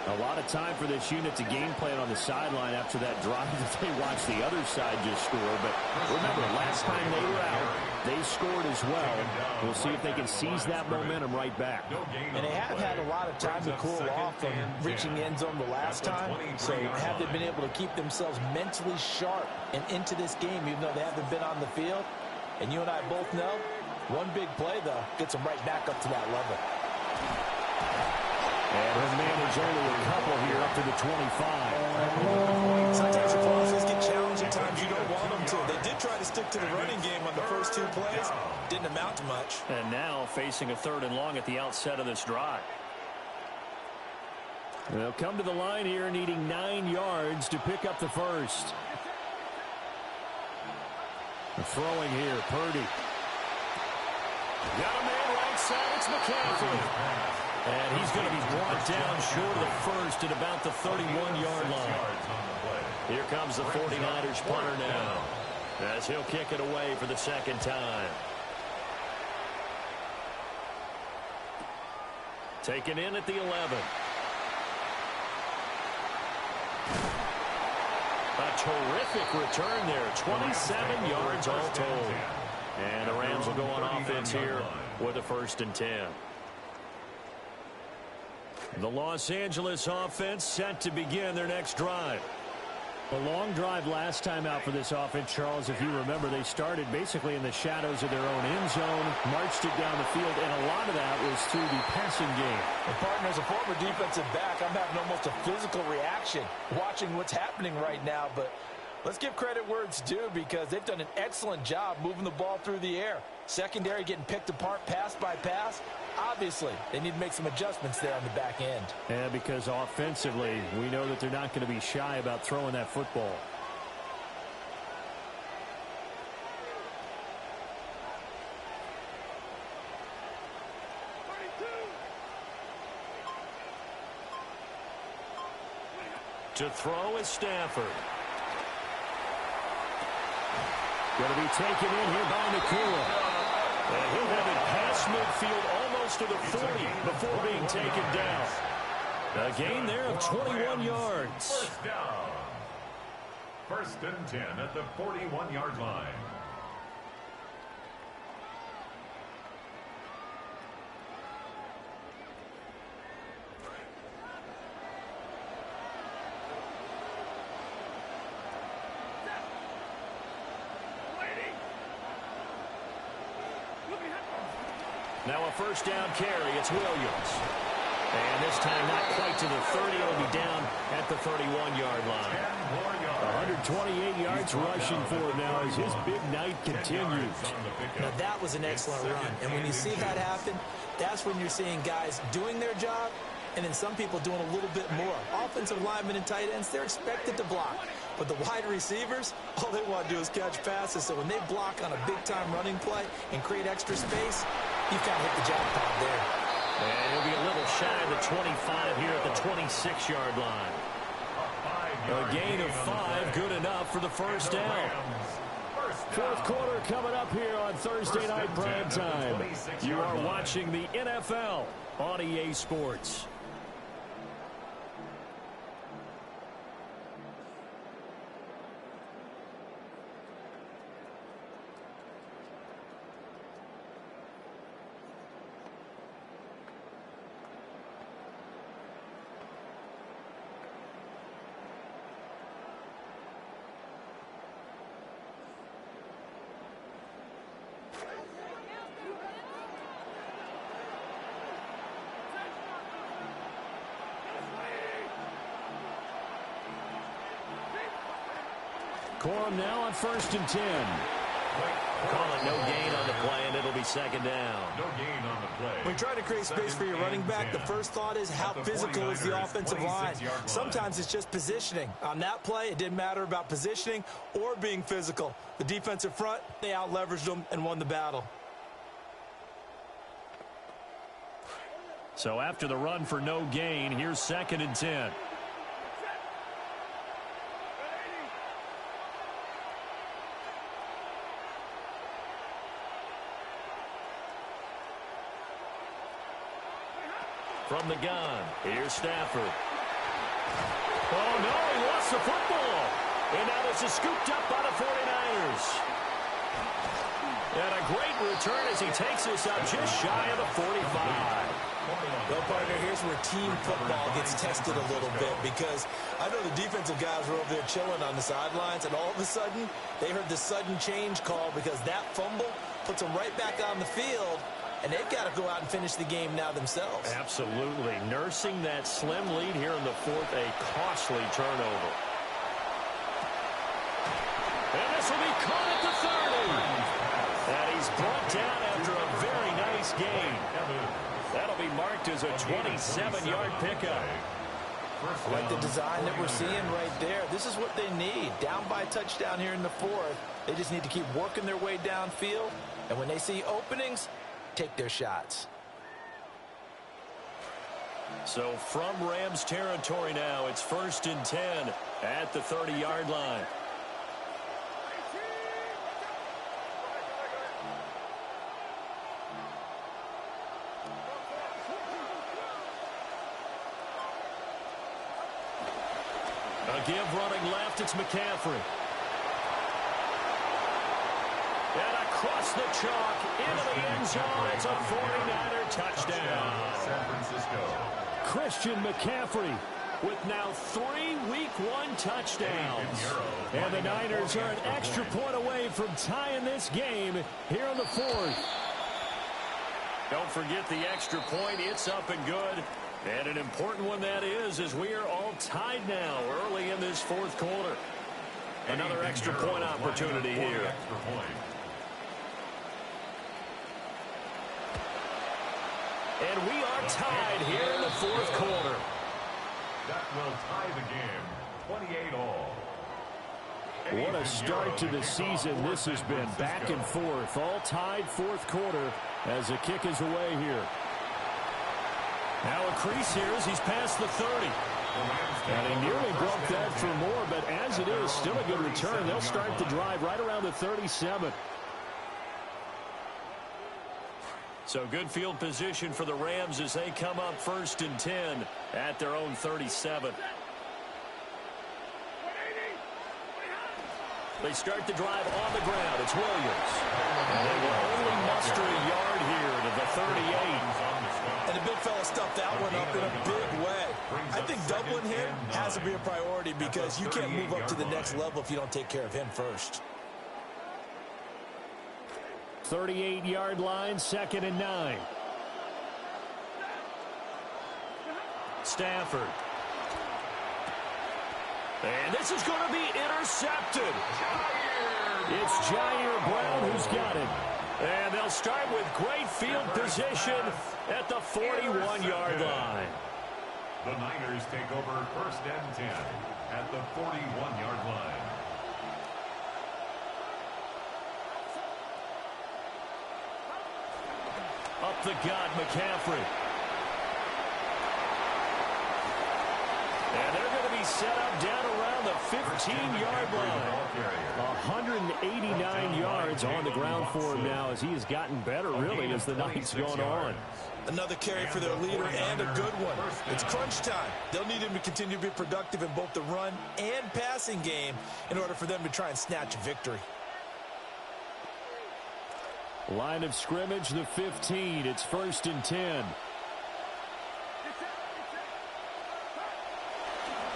A lot of time for this unit to game plan on the sideline after that drive that they watched the other side just score. But remember, last time they were out, they scored as well. We'll see if they can seize that momentum right back. And they have had a lot of time to cool off from reaching the end zone the last time. So have they been able to keep themselves mentally sharp and into this game, even though they haven't been on the field? And you and I both know, one big play, though, gets them right back up to that level. And he'll manage only a couple here up to the 25. Sometimes your crosses get challenged at times you don't want them to. They did try to stick to the running game on the first 2 plays. Didn't amount to much. And now facing a 3rd and long at the outset of this drive. They'll come to the line here needing 9 yards to pick up the first. Throwing here, Purdy. Got a man right side, it's McCaffrey. And he's going to be brought down short of the first at about the 31-yard line. Here comes the 49ers punter now, as he'll kick it away for the second time. Taken in at the 11. A terrific return there. 27 yards all told. And the Rams will go on offense here with a 1st and 10. The Los Angeles offense set to begin their next drive. A long drive last time out for this offense, Charles. If you remember, they started basically in the shadows of their own end zone, marched it down the field, and a lot of that was through the passing game. And partner, as a former defensive back, I'm having almost a physical reaction watching what's happening right now. But let's give credit where it's due, because they've done an excellent job moving the ball through the air. Secondary getting picked apart pass by pass. Obviously, they need to make some adjustments there on the back end. Yeah, because offensively, we know that they're not going to be shy about throwing that football. To throw is Stafford. Going to be taken in here by Nakua. And he'll have it past midfield almost to the 40 before being taken down. A gain there of 21 yards. First down. 1st and 10 at the 41-yard line. Now a 1st down carry. It's Williams. And this time not quite to the 30. It'll be down at the 31-yard line. 128 yards rushing for him now as his big night continues. Now that was an excellent run. And when you see that happen, that's when you're seeing guys doing their job and then some people doing a little bit more. Offensive linemen and tight ends, they're expected to block. But the wide receivers, all they want to do is catch passes. So when they block on a big-time running play and create extra space, you've kind of hit the jackpot there. And he'll be a little shy of the 25 here at the 26-yard line. A gain of 5, good enough for the 1st down. 4th quarter coming up here on Thursday Night Prime Time. You are watching the NFL on EA Sports. Corum now on 1st and 10. Call it no gain on the play, and it'll be 2nd down. No gain on the play. When you try to create space for your running back, the first thought is how physical is the offensive line. Sometimes it's just positioning. On that play, it didn't matter about positioning or being physical. The defensive front, they out-leveraged them and won the battle. So after the run for no gain, here's 2nd and 10. From the gun, here's Stafford. Oh, no, he lost the football. And now this is scooped up by the 49ers. And a great return as he takes this up just shy of the 45. Well, partner, here's where team football gets tested a little bit, because I know the defensive guys were over there chilling on the sidelines, and all of a sudden, they heard the sudden change call because that fumble puts them right back on the field. And they've got to go out and finish the game now themselves. Absolutely. Nursing that slim lead here in the 4th, a costly turnover. And this will be caught at the 30. And he's brought down after a very nice gain. That'll be marked as a 27-yard pickup. I like the design that we're seeing right there. This is what they need. Down by a touchdown here in the fourth. They just need to keep working their way downfield. And when they see openings, take their shots. So from Rams territory now, it's 1st and 10 at the 30-yard line. A give running left, it's McCaffrey. And across the chalk, into the end zone, it's a 49er touchdown. San Francisco. Christian McCaffrey with now 3 Week 1 touchdowns. And the Niners are an extra point away from tying this game here in the fourth. Don't forget the extra point. It's up and good. And an important one that is, as we are all tied now early in this fourth quarter. Another extra point opportunity here. And we are tied here in the fourth quarter. That will tie the game, 28 all. What a start to the season this has been. Back and forth, all tied fourth quarter as the kick is away here. Now a crease here as he's past the 30. And he nearly broke that for more, but as it is, still a good return. They'll start the drive right around the 37. So good field position for the Rams as they come up 1st and 10 at their own 37. They start the drive on the ground. It's Williams. And they will only muster a yard here to the 38. And the big fella stuffed that one up in a big way. I think doubling him has to be a priority because you can't move up to the next level if you don't take care of him first. 38-yard line, 2nd and 9. Stafford. And this is going to be intercepted. It's Jair Brown who's got it. And they'll start with great field position at the 41-yard line. The Niners take over 1st and 10 at the 41-yard line. Up the gut, McCaffrey. And they're going to be set up down around the 15-yard line. 189 yards on the ground for him now as he has gotten better, really, as the night's gone on. Another carry for their leader and a good one. It's crunch time. They'll need him to continue to be productive in both the run and passing game in order for them to try and snatch a victory. Line of scrimmage, the 15. It's 1st and 10.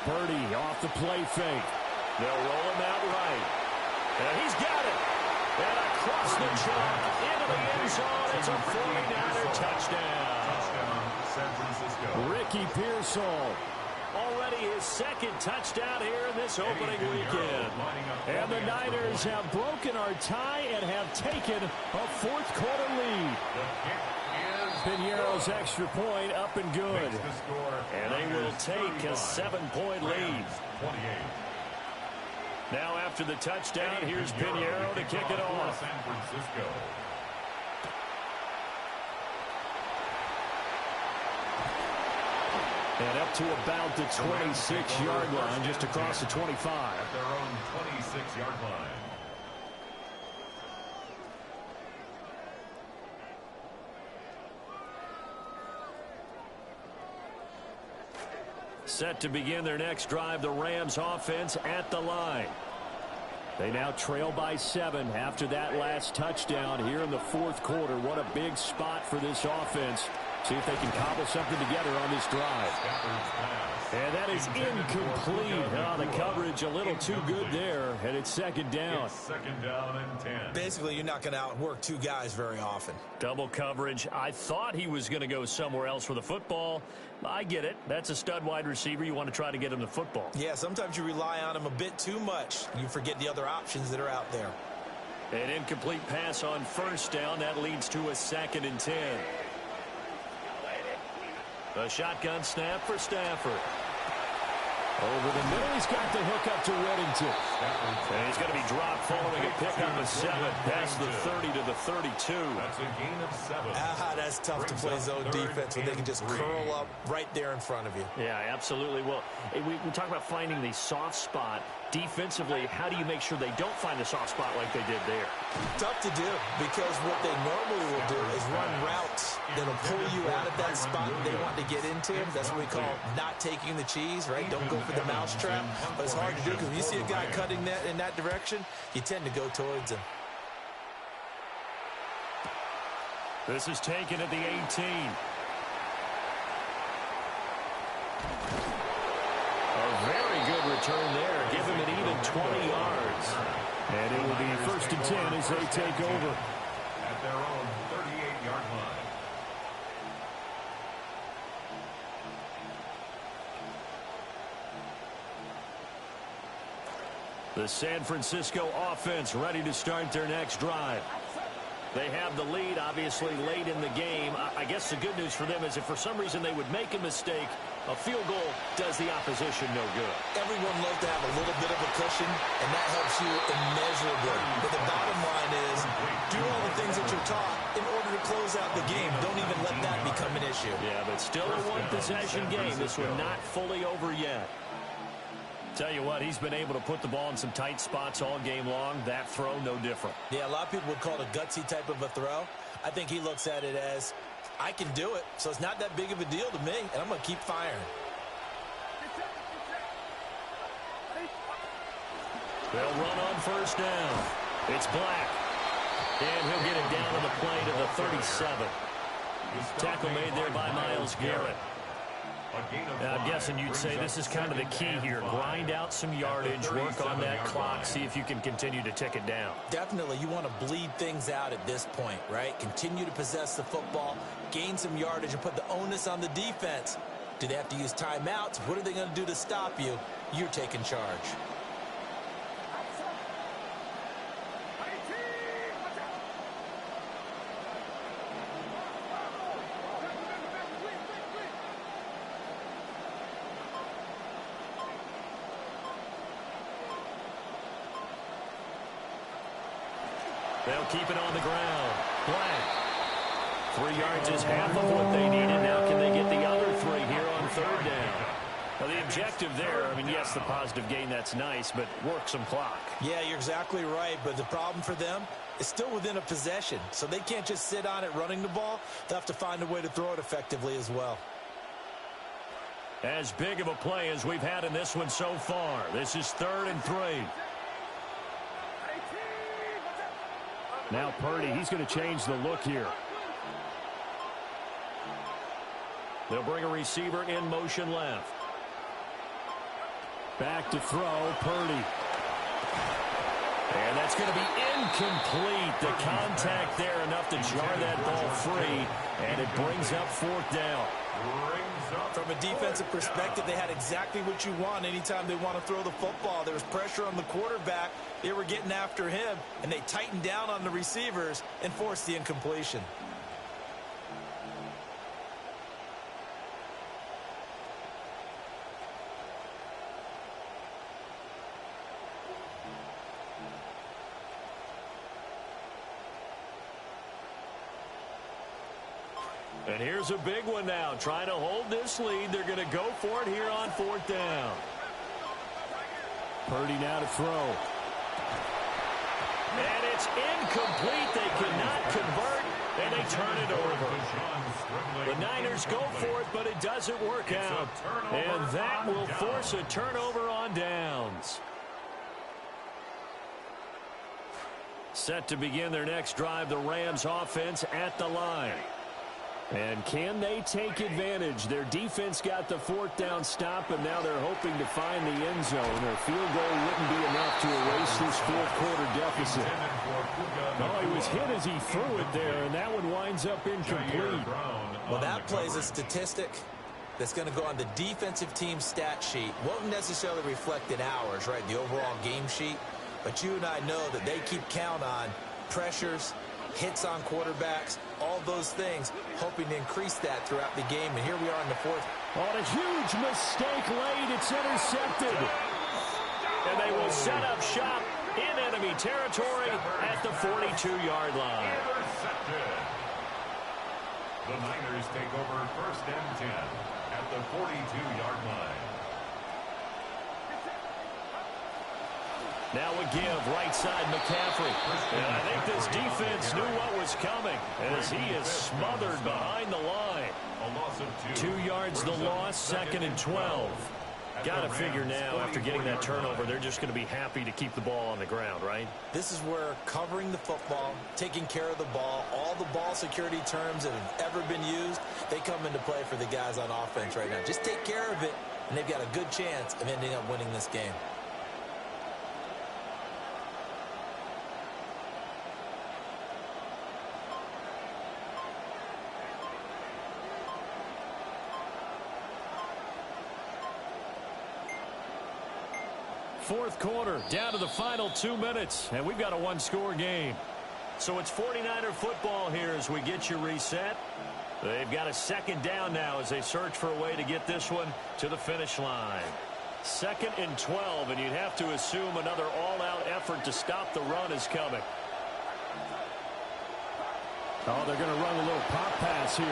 Purdy off the play fake. They'll roll him out right. And he's got it. And across the chalk into the end zone. It's a 49er touchdown. San Francisco. Ricky Pearsall. Already his 2nd touchdown here in this opening weekend. And the Niners have broken our tie and have taken a fourth quarter lead. Piñeiro's extra point up and good. And they will take a 7-point lead. Now after the touchdown, here's Piñeiro to kick it off. San Francisco. And up to about the 26-yard line, just across the 25. At their own 26-yard line. Set to begin their next drive, the Rams offense at the line. They now trail by 7 after that last touchdown here in the fourth quarter. What a big spot for this offense. See if they can cobble something together on this drive. And that is incomplete. The coverage a little too good there, and it's 2nd down. It's 2nd down and 10. Basically, you're not going to outwork two guys very often. Double coverage. I thought he was going to go somewhere else for the football. I get it. That's a stud wide receiver. You want to try to get him the football. Yeah, sometimes you rely on him a bit too much. You forget the other options that are out there. An incomplete pass on 1st down. That leads to a 2nd and 10. A shotgun snap for Stafford. Over the middle, he's got the hook up to Whittington. And he's going to be dropped following a pick on the 7, past the 30 to the 32. That's a gain of 7. That's tough to play zone defense when they can just curl up right there in front of you. Yeah, absolutely. Well, we talk about finding the soft spot. Defensively, how do you make sure they don't find the soft spot like they did there? Tough to do, because what they normally will do is run routes that'll pull you out of that spot they want to get into. That's what we call not taking the cheese, right? Don't go for the mousetrap. But it's hard to do, because when you see a guy cutting that in that direction, you tend to go towards him. This is taken at the 18. A very good return there. Give him an even 20 yards. And it will be 1st and 10 as they take over. At their own 38-yard line. The San Francisco offense ready to start their next drive. They have the lead, obviously, late in the game. I guess the good news for them is if for some reason they would make a mistake, a field goal does the opposition no good. Everyone loves to have a little bit of a cushion, and that helps you immeasurably. But the bottom line is, do all the things that you're taught in order to close out the game. Don't even let that become an issue. Yeah, but still a one-possession game. This one not fully over yet. Tell you what, he's been able to put the ball in some tight spots all game long. That throw, no different. Yeah, a lot of people would call it a gutsy type of a throw. I think he looks at it as, I can do it, so it's not that big of a deal to me, and I'm going to keep firing. They'll run on 1st down. It's Black. And he'll get it down to the play to the 37. Tackle made there by Myles Garrett. I'm guessing you'd say this is kind of the key here. Grind out some yardage, work on that clock, see if you can continue to tick it down. Definitely, you want to bleed things out at this point, right? Continue to possess the football, gain some yardage, and put the onus on the defense. Do they have to use timeouts? What are they going to do to stop you? You're taking charge. They'll keep it on the ground. Black. 3 yards is half of what they needed. Now can they get the other 3 here on 3rd down? Now the objective there, I mean, yes, the positive gain, that's nice, but work some clock. Yeah, you're exactly right, but the problem for them is still within a possession, so they can't just sit on it running the ball. They'll have to find a way to throw it effectively as well. As big of a play as we've had in this one so far. This is 3rd and 3. Now Purdy, he's going to change the look here. They'll bring a receiver in motion left. Back to throw, Purdy. And that's going to be incomplete. The contact there enough to jar that ball free, and it brings up 4th down. From a defensive perspective, they had exactly what you want anytime they want to throw the football. There was pressure on the quarterback. They were getting after him, and they tightened down on the receivers and forced the incompletion. And here's a big one now. Trying to hold this lead. They're going to go for it here on 4th down. Purdy now to throw. And it's incomplete. They cannot convert, and they turn it over. The Niners go for it, but it doesn't work out. And that will force a turnover on downs. Set to begin their next drive, the Rams offense at the line. And can they take advantage? Their defense got the 4th down stop, and now they're hoping to find the end zone. Their field goal wouldn't be enough to erase this 4th quarter deficit. No, he was hit as he threw it there, and that one winds up incomplete. Well, that plays a statistic that's going to go on the defensive team stat sheet. Won't necessarily reflect in ours, right, the overall game sheet. But you and I know that they keep count on pressures, hits on quarterbacks, all those things, hoping to increase that throughout the game. And here we are in the fourth. On a huge mistake late, it's intercepted. And they will set up shop in enemy territory at the 42-yard line. Intercepted. The Niners take over 1st and 10 at the 42-yard line. Now a give, right side McCaffrey. And I think this defense knew what was coming as he is smothered behind the line. A loss of 2. 2 yards the loss, 2nd and 12. Got to figure now, after getting that turnover, they're just going to be happy to keep the ball on the ground, right? This is where covering the football, taking care of the ball, all the ball security terms that have ever been used, they come into play for the guys on offense right now. Just take care of it, and they've got a good chance of ending up winning this game. Fourth quarter, down to the final 2 minutes, and we've got a one-score game. So it's 49er football here as we get you reset. They've got a 2nd down now as they search for a way to get this one to the finish line. 2nd and 12, and you'd have to assume another all-out effort to stop the run is coming. Oh, they're going to run a little pop pass here.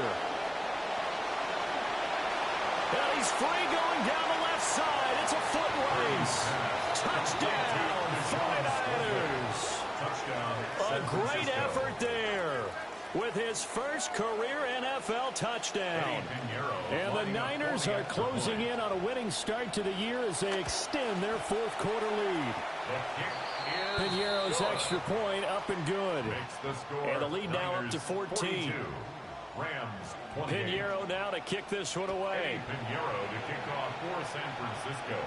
And he's free going down the left side. It's a foot race. Touchdown, 49ers. A great effort there with his first career NFL touchdown. And the Niners are closing in on a winning start to the year as they extend their 4th quarter lead. Piñeiro's extra point up and good. And the lead now up to 14. Piñeiro now to kick this one away. Piñeiro to kick off for San Francisco.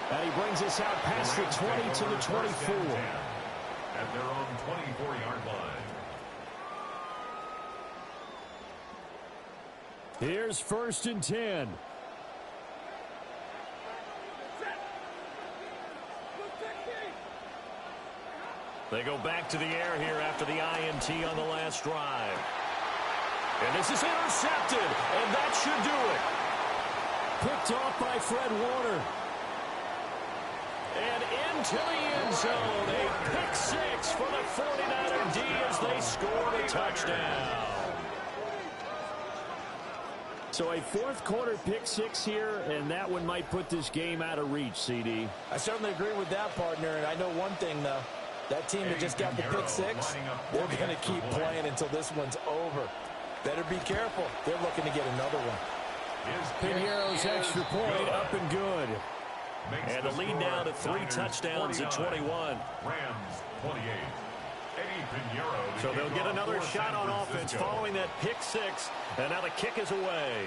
And he brings us out past the 20 to the 24. At their own 24-yard line. Here's 1st and 10. They go back to the air here after the INT on the last drive. And this is intercepted, and that should do it. Picked off by Fred Warner. And into the end zone, a pick 6 for the 49er D as they score a touchdown. So a 4th quarter pick 6 here, and that one might put this game out of reach, CD. I certainly agree with that, partner, and I know one thing, though. That team that just got the pick 6, they're going to keep playing until this one's over. Better be careful. They're looking to get another one. Piñeiro's extra point up and good. And the lead now to 3 touchdowns at 21. Rams 28. So they'll get another shot on offense following that pick 6. And now the kick is away.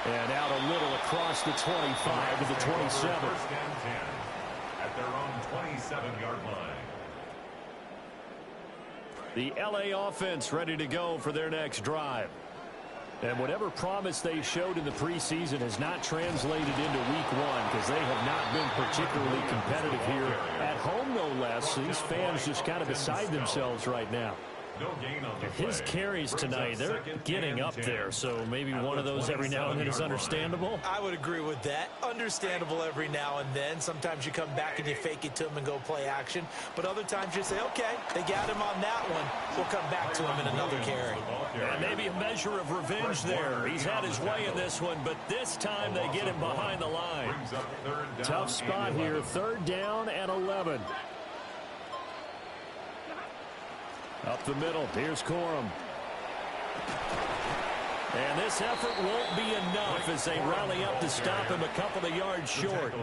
And out a little across the 25 to the 27. 1st and 10 at their own 27-yard line. The LA offense ready to go for their next drive. And whatever promise they showed in the preseason has not translated into week 1 because they have not been particularly competitive here at home, no less. These fans just kind of beside themselves right now. No gain on the play. His carries tonight, they're getting up there, so maybe one of those every now and then is understandable. I would agree with that. Understandable every now and then. Sometimes you come back and you fake it to him and go play action. But other times you say, okay, they got him on that one. We'll come back to him in another carry. And maybe a measure of revenge there. He's had his way in this one, but this time they get him behind the line. Tough spot here, 3rd down and 11. Up the middle, here's Corum. And this effort won't be enough as they rally up to stop him a couple of yards short.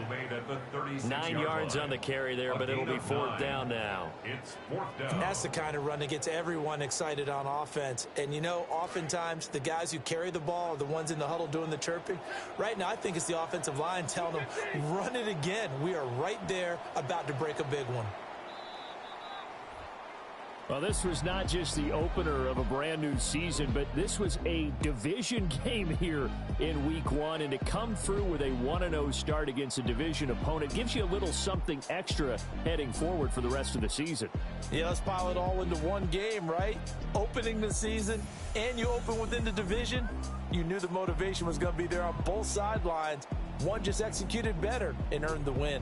9 yards on the carry there, but it'll be 4th down now. It's 4th down. That's the kind of run that gets everyone excited on offense. And, you know, oftentimes the guys who carry the ball are the ones in the huddle doing the chirping. Right now, I think it's the offensive line telling them, run it again. We are right there about to break a big one. Well, this was not just the opener of a brand new season, but this was a division game here in week 1. And to come through with a 1-0 start against a division opponent gives you a little something extra heading forward for the rest of the season. Yeah, let's pile it all into one game, right? Opening the season, and you open within the division. You knew the motivation was going to be there on both sidelines. One just executed better and earned the win.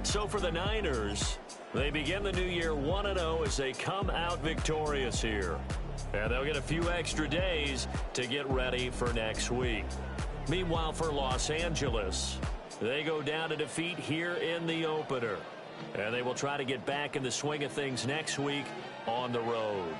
So for the Niners, they begin the new year 1-0 as they come out victorious here. And they'll get a few extra days to get ready for next week. Meanwhile, for Los Angeles, they go down to defeat here in the opener. And they will try to get back in the swing of things next week on the road.